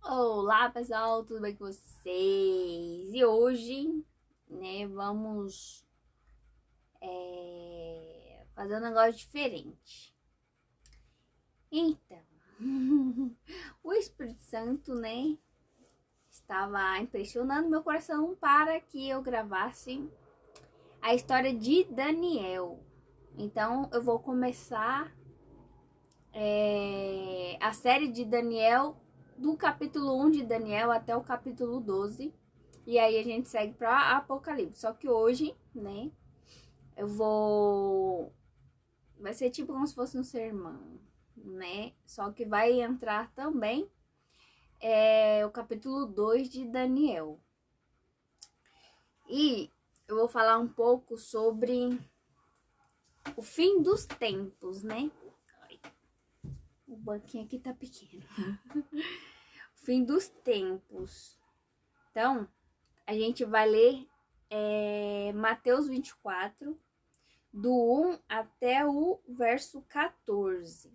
Olá pessoal, tudo bem com vocês? E hoje, né, vamos fazer um negócio diferente. Então, o Espírito Santo, né, estava impressionando meu coração para que eu gravasse a história de Daniel. Então, eu vou começar a série de Daniel, do capítulo 1 de Daniel até o capítulo 12. E aí a gente segue para Apocalipse. Só que hoje, né, eu vou... Vai ser tipo como se fosse um sermão, né? Só que vai entrar também o capítulo 2 de Daniel. E eu vou falar um pouco sobre o fim dos tempos, né? O banquinho aqui tá pequeno. Fim dos tempos. Então, a gente vai ler Mateus 24, do 1 até o verso 14.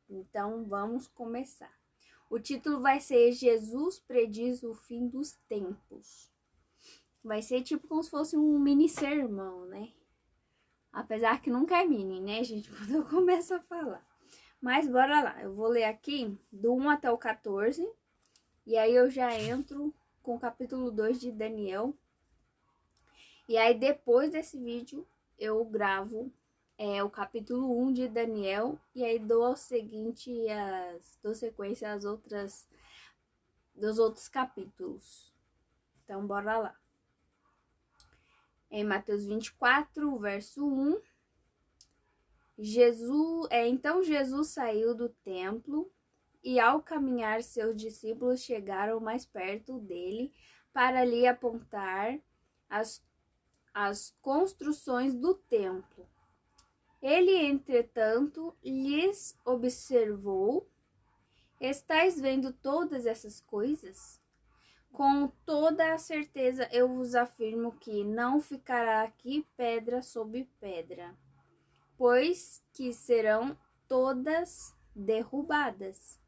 Então, vamos começar. O título vai ser Jesus prediz o fim dos tempos. Vai ser tipo como se fosse um mini sermão, né? Apesar que nunca é mini, né, gente? Quando eu começo a falar. Mas bora lá. Eu vou ler aqui do 1 até o 14. E aí eu já entro com o capítulo 2 de Daniel. E aí depois desse vídeo eu gravo o capítulo 1 de Daniel. E aí dou dou sequência dos outros capítulos. Então bora lá. Em Mateus 24, verso 1. Então Jesus saiu do templo e ao caminhar seus discípulos chegaram mais perto dele para lhe apontar as construções do templo. Ele, entretanto, lhes observou: estais vendo todas essas coisas? Com toda a certeza eu vos afirmo que não ficará aqui pedra sobre pedra, pois que serão todas derrubadas.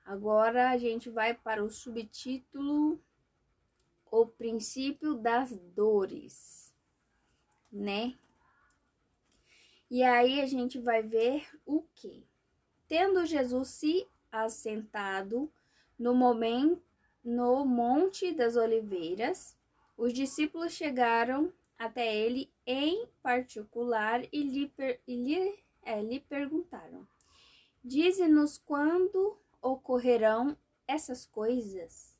Agora a gente vai para o subtítulo O princípio das dores, né? E aí a gente vai ver o que? Tendo Jesus se assentado no Monte das Oliveiras, os discípulos chegaram até ele em particular e lhe perguntaram: dize-nos quando ocorrerão essas coisas?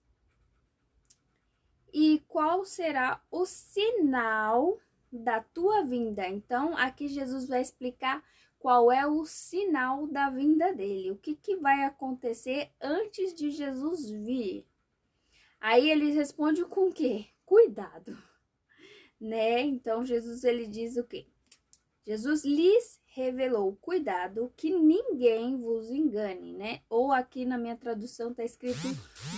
E qual será o sinal da tua vinda? Então, aqui Jesus vai explicar qual é o sinal da vinda dele. O que vai acontecer antes de Jesus vir? Aí ele responde com o quê? Cuidado, né? Então, Jesus ele diz o quê? Jesus lhes revelou: cuidado que ninguém vos engane, né? Ou aqui na minha tradução tá escrito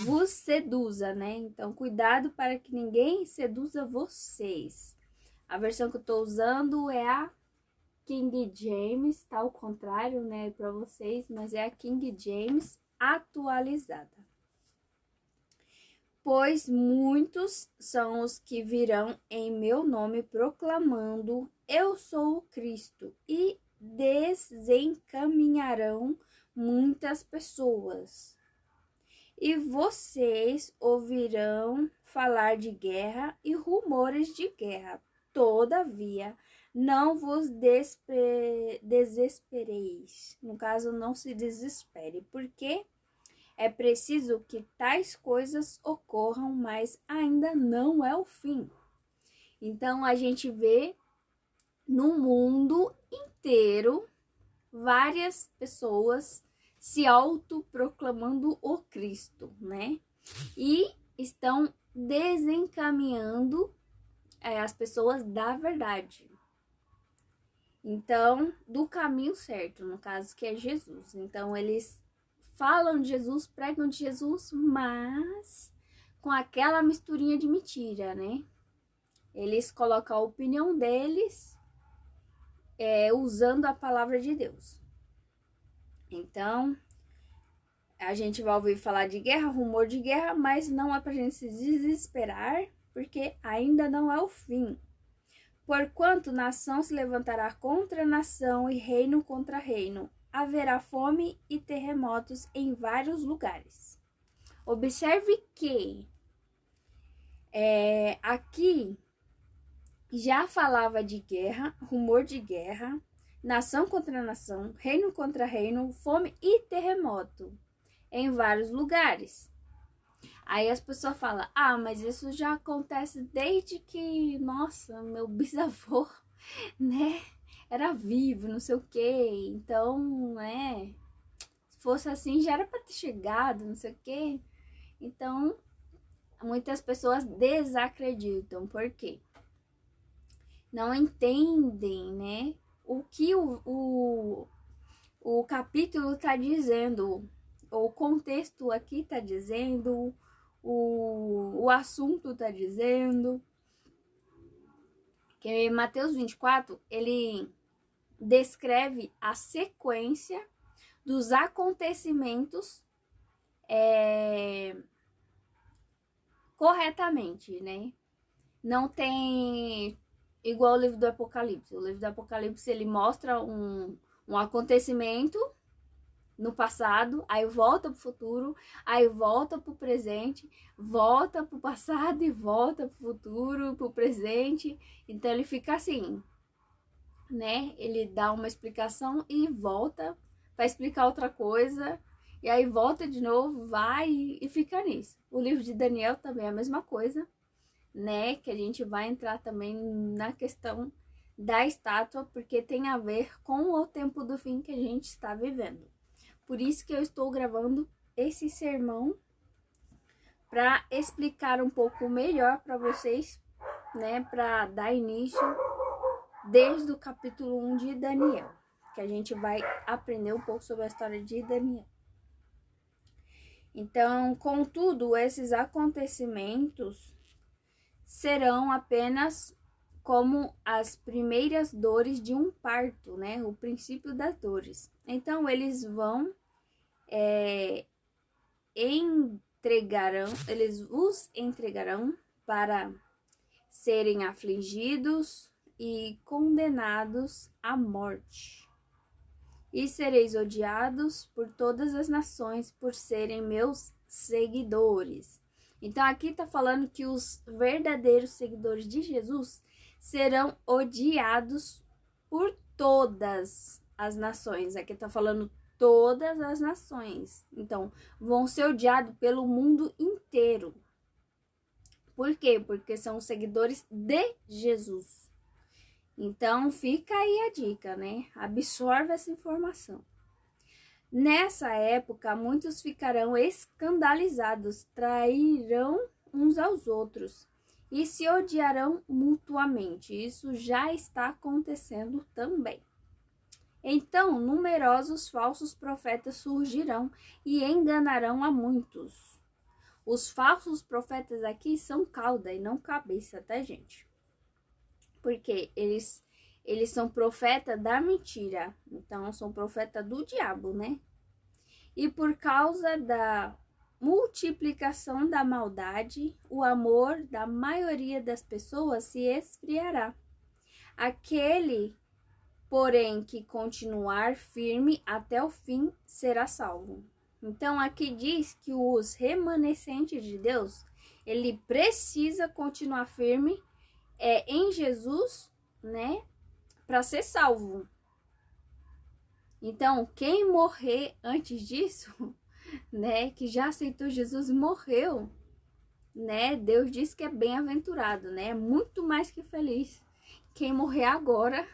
vos seduza, né? Então, cuidado para que ninguém seduza vocês. A versão que eu tô usando é a King James, tá ao contrário, né, para vocês, mas é a King James atualizada. Pois muitos são os que virão em meu nome proclamando: eu sou o Cristo, e desencaminharão muitas pessoas. E vocês ouvirão falar de guerra e rumores de guerra. Todavia, não vos desespereis. No caso, não se desespere, porque é preciso que tais coisas ocorram, mas ainda não é o fim. Então, a gente vê no mundo inteiro várias pessoas se autoproclamando o Cristo, né? E estão desencaminhando as pessoas da verdade. Então, do caminho certo, no caso que é Jesus. Então, eles falam de Jesus, pregam de Jesus, mas com aquela misturinha de mentira, né? Eles colocam a opinião deles usando a palavra de Deus. Então, A gente vai ouvir falar de guerra, rumor de guerra, mas não é pra gente se desesperar, porque ainda não é o fim. Porquanto nação se levantará contra nação e reino contra reino. Haverá fome e terremotos em vários lugares. Observe que aqui já falava de guerra, rumor de guerra, nação contra nação, reino contra reino, fome e terremoto em vários lugares. Aí as pessoas falam, mas isso já acontece desde que, nossa, meu bisavô, né, era vivo, não sei o quê. Então, né, se fosse assim, já era pra ter chegado, não sei o quê. Então, muitas pessoas desacreditam. Por quê? Não entendem, né, o que o capítulo está dizendo, o contexto aqui está dizendo, o assunto está dizendo. Que Mateus 24, ele descreve a sequência dos acontecimentos corretamente, né? Não tem igual o livro do Apocalipse. O livro do Apocalipse, ele mostra um acontecimento no passado, aí volta pro futuro, aí volta pro presente, volta pro passado e volta pro futuro, pro presente. Então ele fica assim, né? Ele dá uma explicação e volta para explicar outra coisa, e aí volta de novo, vai e fica nisso. O livro de Daniel também é a mesma coisa, né? Que a gente vai entrar também na questão da estátua, porque tem a ver com o tempo do fim que a gente está vivendo. Por isso que eu estou gravando esse sermão para explicar um pouco melhor para vocês, né, para dar início desde o capítulo 1 de Daniel, que a gente vai aprender um pouco sobre a história de Daniel. Então, contudo, esses acontecimentos serão apenas como as primeiras dores de um parto, né? O princípio das dores. Então, eles os entregarão para serem afligidos e condenados à morte. E sereis odiados por todas as nações por serem meus seguidores. Então aqui tá falando que os verdadeiros seguidores de Jesus serão odiados por todas as nações. Aqui tá falando todas as nações. Então, vão ser odiados pelo mundo inteiro. Por quê? Porque são seguidores de Jesus. Então, fica aí a dica, né? Absorve essa informação. Nessa época, muitos ficarão escandalizados, trairão uns aos outros e se odiarão mutuamente. Isso já está acontecendo também. Então, numerosos falsos profetas surgirão e enganarão a muitos. Os falsos profetas aqui são cauda e não cabeça, tá, gente? Porque eles são profeta da mentira. Então, são profeta do diabo, né? E por causa da multiplicação da maldade, o amor da maioria das pessoas se esfriará. Aquele, porém, que continuar firme até o fim será salvo. Então, aqui diz que os remanescentes de Deus, ele precisa continuar firme em Jesus, né, para ser salvo. Então, quem morrer antes disso, né, que já aceitou Jesus e morreu, né, Deus diz que é bem-aventurado, né, muito mais que feliz. Quem morrer agora,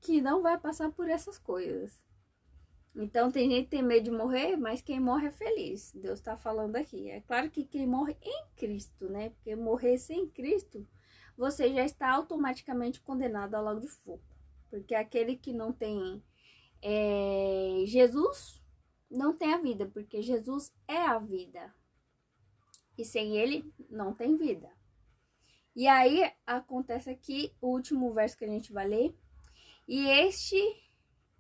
que não vai passar por essas coisas. Então, tem gente que tem medo de morrer, mas quem morre é feliz. Deus está falando aqui. É claro que quem morre em Cristo, né, porque morrer sem Cristo, você já está automaticamente condenado ao lago de fogo. Porque aquele que não tem Jesus não tem a vida, porque Jesus é a vida. E sem ele não tem vida. E aí acontece aqui o último verso que a gente vai ler. E este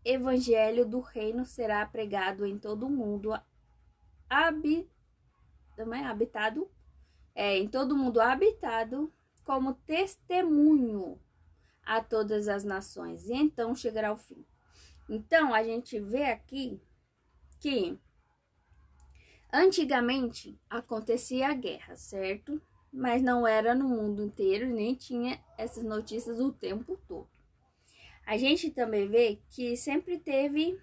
evangelho do reino será pregado em todo o mundo também habitado, em todo mundo habitado, como testemunho a todas as nações, e então chegará o fim. Então, a gente vê aqui que antigamente acontecia a guerra, certo? Mas não era no mundo inteiro, nem tinha essas notícias o tempo todo. A gente também vê que sempre teve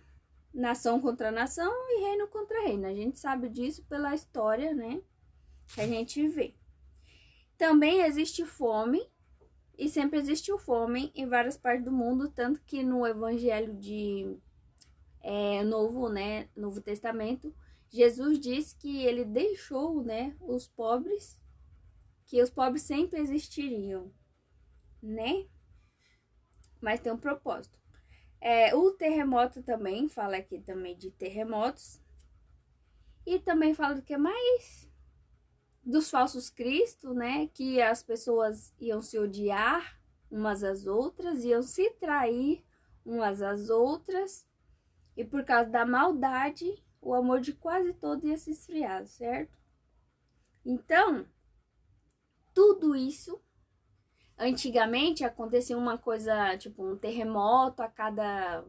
nação contra nação e reino contra reino. A gente sabe disso pela história, né? Que a gente vê. Também existe fome, e sempre existiu fome em várias partes do mundo, tanto que no Evangelho Novo Testamento, Jesus diz que ele deixou, né, os pobres, que os pobres sempre existiriam, né? Mas tem um propósito. O terremoto também, fala aqui também de terremotos. E também fala do que mais? Dos falsos cristos, né? Que as pessoas iam se odiar umas às outras, iam se trair umas às outras. E por causa da maldade, o amor de quase todos ia se esfriar, certo? Então, tudo isso, antigamente acontecia uma coisa, tipo um terremoto a cada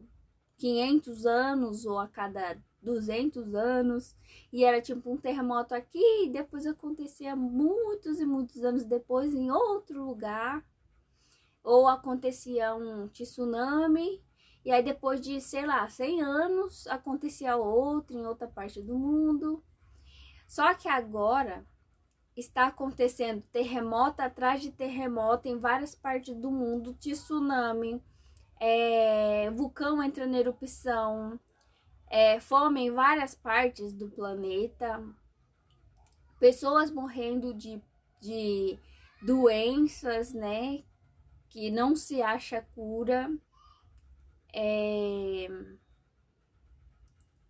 500 anos ou a cada 200 anos, e era tipo um terremoto aqui, e depois acontecia muitos e muitos anos depois em outro lugar, ou acontecia um tsunami, e aí depois de, sei lá, 100 anos, acontecia outro em outra parte do mundo. Só que agora está acontecendo terremoto atrás de terremoto em várias partes do mundo, tsunami, vulcão entrando em erupção, fome em várias partes do planeta, pessoas morrendo de doenças, né, que não se acha cura.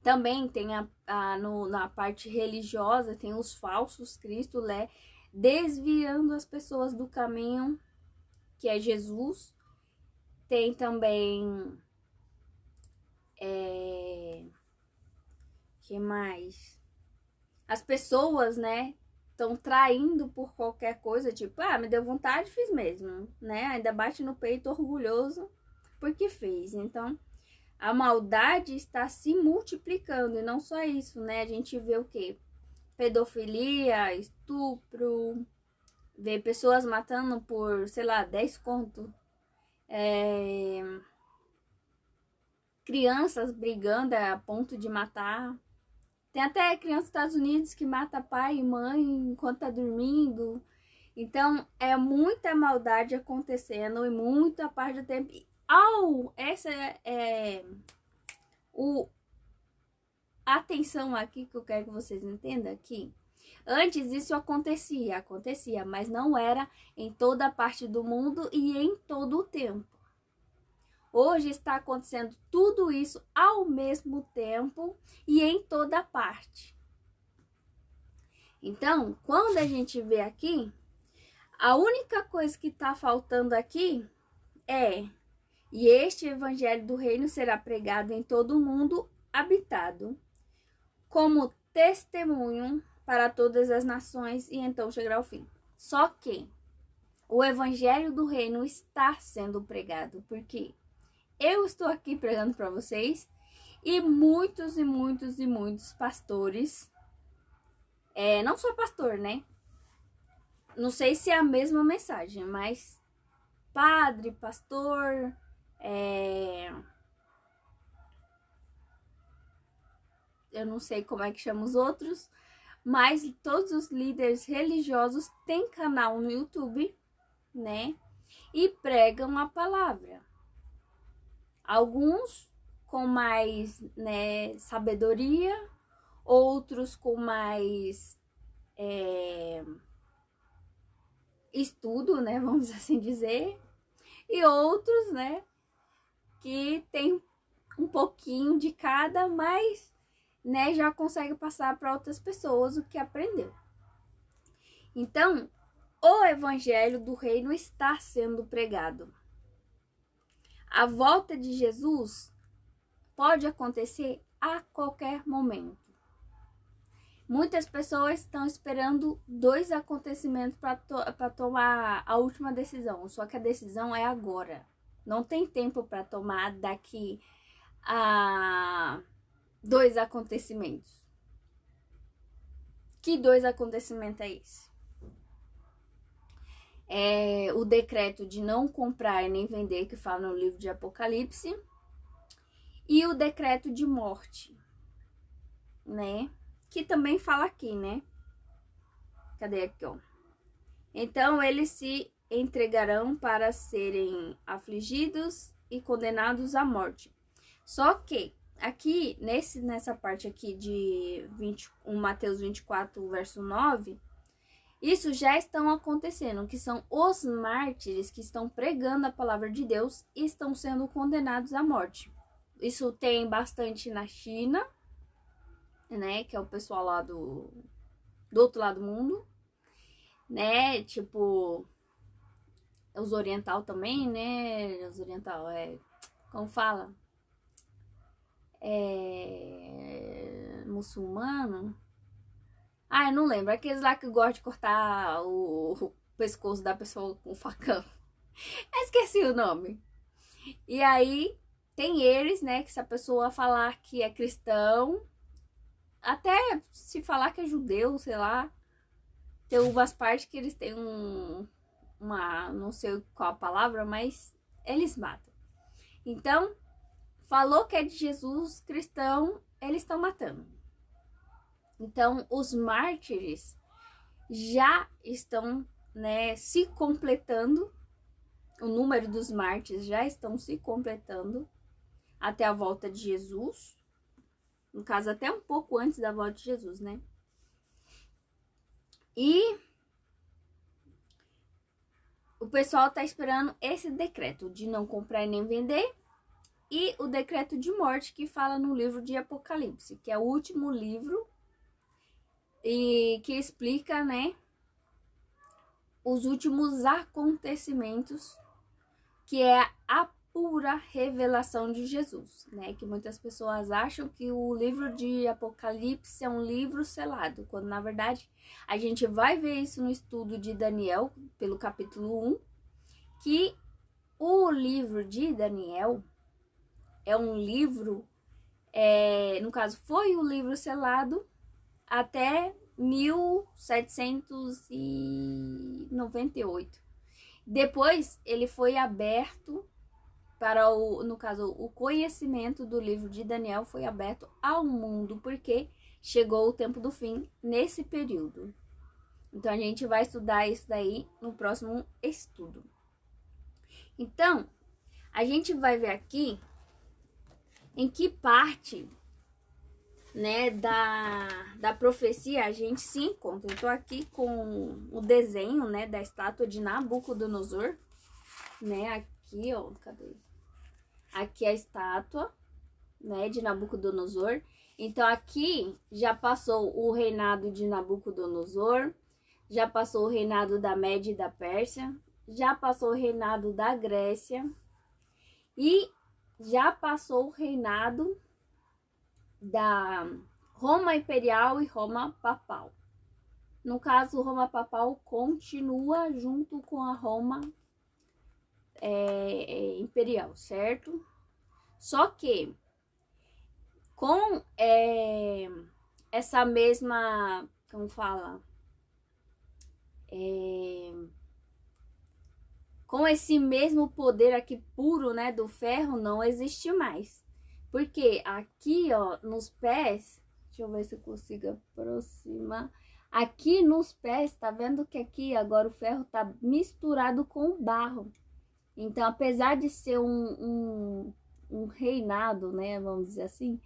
Também tem na parte religiosa, tem os falsos cristos, né, desviando as pessoas do caminho que é Jesus. Tem também que mais? As pessoas, né, estão traindo por qualquer coisa, tipo, me deu vontade, fiz mesmo, né? Ainda bate no peito orgulhoso porque fez. Então, a maldade está se multiplicando, e não só isso, né? A gente vê o quê? Pedofilia, estupro, vê pessoas matando por, sei lá, 10 conto. Crianças brigando a ponto de matar. Tem até criança nos Estados Unidos que mata pai e mãe enquanto tá dormindo. Então, é muita maldade acontecendo e muita parte do tempo. Essa atenção aqui que eu quero que vocês entendam aqui. Antes isso acontecia, mas não era em toda parte do mundo e em todo o tempo. Hoje está acontecendo tudo isso ao mesmo tempo e em toda parte. Então, quando a gente vê aqui, a única coisa que está faltando aqui e este evangelho do reino será pregado em todo o mundo habitado, como testemunho para todas as nações, e então chegará ao fim. Só que o evangelho do reino está sendo pregado, porque eu estou aqui pregando para vocês, e muitos e muitos e muitos pastores, não só pastor, né? Não sei se é a mesma mensagem, mas padre, pastor, eu não sei como é que chama os outros, mas todos os líderes religiosos têm canal no YouTube, né? E pregam a palavra. Alguns com mais, né, sabedoria, outros com mais estudo, né, vamos assim dizer, e outros, né, que tem um pouquinho de cada, mas, né, já consegue passar para outras pessoas o que aprendeu. Então, o evangelho do reino está sendo pregado. A volta de Jesus pode acontecer a qualquer momento. Muitas pessoas estão esperando 2 acontecimentos para tomar a última decisão, só que a decisão é agora. Não tem tempo para tomar daqui a 2 acontecimentos. Que 2 acontecimentos é esse? É o decreto de não comprar e nem vender, que fala no livro de Apocalipse, e o decreto de morte, né? Que também fala aqui, né? Cadê aqui, ó? Então, eles se entregarão para serem afligidos e condenados à morte. Só que, aqui, nessa parte aqui de Mateus 24, verso 9, isso já estão acontecendo, que são os mártires que estão pregando a palavra de Deus e estão sendo condenados à morte. Isso tem bastante na China, né, que é o pessoal lá do outro lado do mundo, né, tipo, os oriental também, né, os oriental, como fala? Muçulmano? Ah, eu não lembro, aqueles lá que gostam de cortar o pescoço da pessoa com facão. Eu esqueci o nome. E aí, tem eles, né, que se a pessoa falar que é cristão, até se falar que é judeu, sei lá, tem umas partes que eles têm não sei qual a palavra, mas eles matam. Então, falou que é de Jesus, cristão, eles estão matando. Então, os mártires já estão, né, se completando, o número dos mártires já estão se completando até a volta de Jesus. No caso, até um pouco antes da volta de Jesus, né? E o pessoal tá esperando esse decreto de não comprar e nem vender. E o decreto de morte que fala no livro de Apocalipse, que é o último livro e que explica, né, os últimos acontecimentos, que é a pura revelação de Jesus, né? Que muitas pessoas acham que o livro de Apocalipse é um livro selado, quando na verdade a gente vai ver isso no estudo de Daniel, pelo capítulo 1, que o livro de Daniel é um livro, no caso foi o livro selado até 1798. Depois ele foi aberto para no caso, o conhecimento do livro de Daniel foi aberto ao mundo, porque chegou o tempo do fim nesse período. Então, a gente vai estudar isso daí no próximo estudo. Então, a gente vai ver aqui em que parte, né, da profecia a gente se encontra. Eu tô aqui com o desenho, né, da estátua de Nabucodonosor, né, aqui, ó, cadê? Aqui a estátua, né, de Nabucodonosor. Então, aqui já passou o reinado de Nabucodonosor, já passou o reinado da Média e da Pérsia, já passou o reinado da Grécia e já passou o reinado da Roma Imperial e Roma Papal. No caso, Roma Papal continua junto com a Roma Imperial, certo? Só que com essa mesma, como fala? Com esse mesmo poder aqui puro, né, do ferro, não existe mais. Porque aqui, ó, nos pés, deixa eu ver se eu consigo aproximar. Aqui nos pés, tá vendo que aqui agora o ferro tá misturado com o barro. Então, apesar de ser um reinado, né, vamos dizer assim,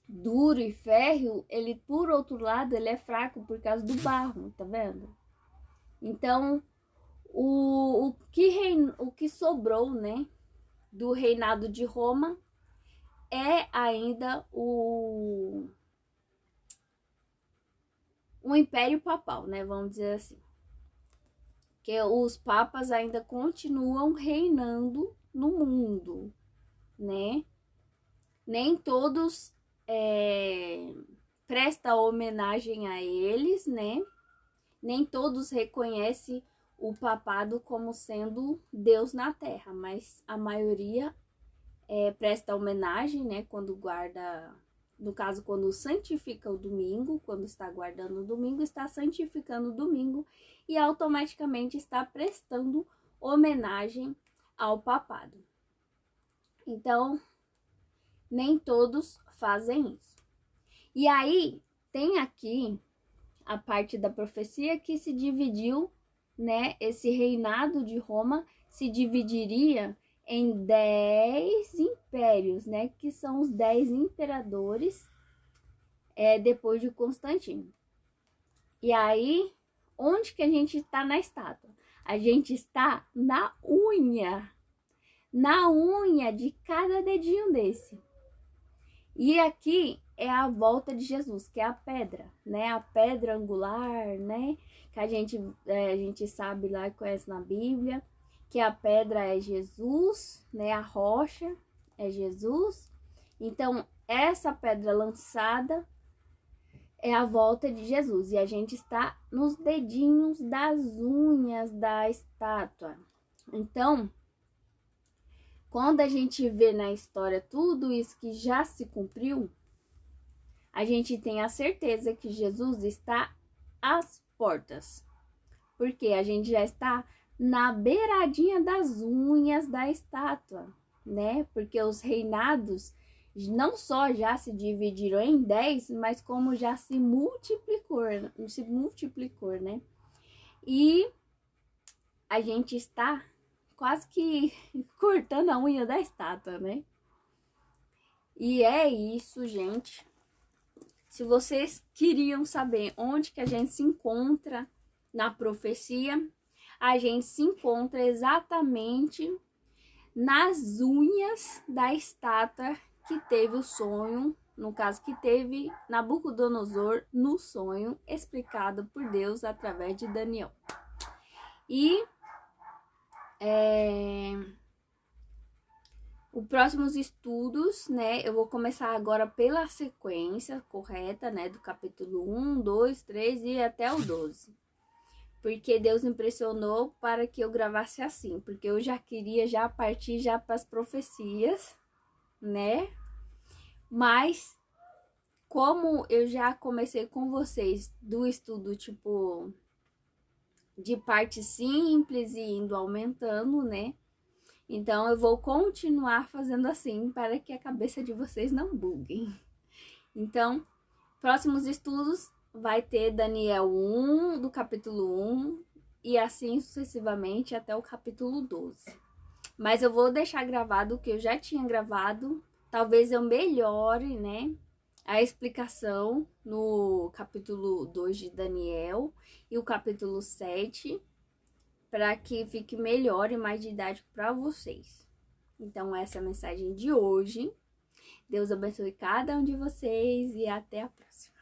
duro e férreo, ele, por outro lado, ele é fraco por causa do barro, tá vendo? Então, o que sobrou, né, do reinado de Roma é ainda o Império Papal, né, vamos dizer assim. Que os papas ainda continuam reinando no mundo, né? Nem todos presta homenagem a eles, né? Nem todos reconhecem o papado como sendo Deus na terra, mas a maioria presta homenagem, né? Quando guarda, no caso, quando santifica o domingo, quando está guardando o domingo, está santificando o domingo e automaticamente está prestando homenagem ao papado. Então, nem todos fazem isso. E aí, tem aqui a parte da profecia que se dividiu, né? Esse reinado de Roma se dividiria em 10 impérios, né? Que são os 10 imperadores depois de Constantino. E aí, onde que a gente está na estátua? A gente está na unha de cada dedinho desse. E aqui é a volta de Jesus, que é a pedra, né? A pedra angular, né? Que a gente sabe lá e conhece na Bíblia, que a pedra é Jesus, né? A rocha é Jesus. Então, essa pedra lançada é a volta de Jesus. E a gente está nos dedinhos das unhas da estátua. Então, quando a gente vê na história tudo isso que já se cumpriu, a gente tem a certeza que Jesus está às portas. Porque a gente já está na beiradinha das unhas da estátua, né? Porque os reinados não só já se dividiram em 10, mas como já se multiplicou, né? E a gente está quase que cortando a unha da estátua, né? E é isso, gente. Se vocês queriam saber onde que a gente se encontra na profecia, a gente se encontra exatamente nas unhas da estátua que teve o sonho, no caso que teve Nabucodonosor no sonho explicado por Deus através de Daniel. E os próximos estudos, né, eu vou começar agora pela sequência correta, né, do capítulo 1, 2, 3 e até o 12. Porque Deus me impressionou para que eu gravasse assim, porque eu já queria já partir já para as profecias, né? Mas como eu já comecei com vocês do estudo tipo de parte simples e indo aumentando, né? Então, eu vou continuar fazendo assim para que a cabeça de vocês não buguem. Então, próximos estudos vai ter Daniel 1, do capítulo 1, e assim sucessivamente até o capítulo 12. Mas eu vou deixar gravado o que eu já tinha gravado. Talvez eu melhore, né, a explicação no capítulo 2 de Daniel e o capítulo 7, para que fique melhor e mais didático para vocês. Então, essa é a mensagem de hoje. Deus abençoe cada um de vocês e até a próxima.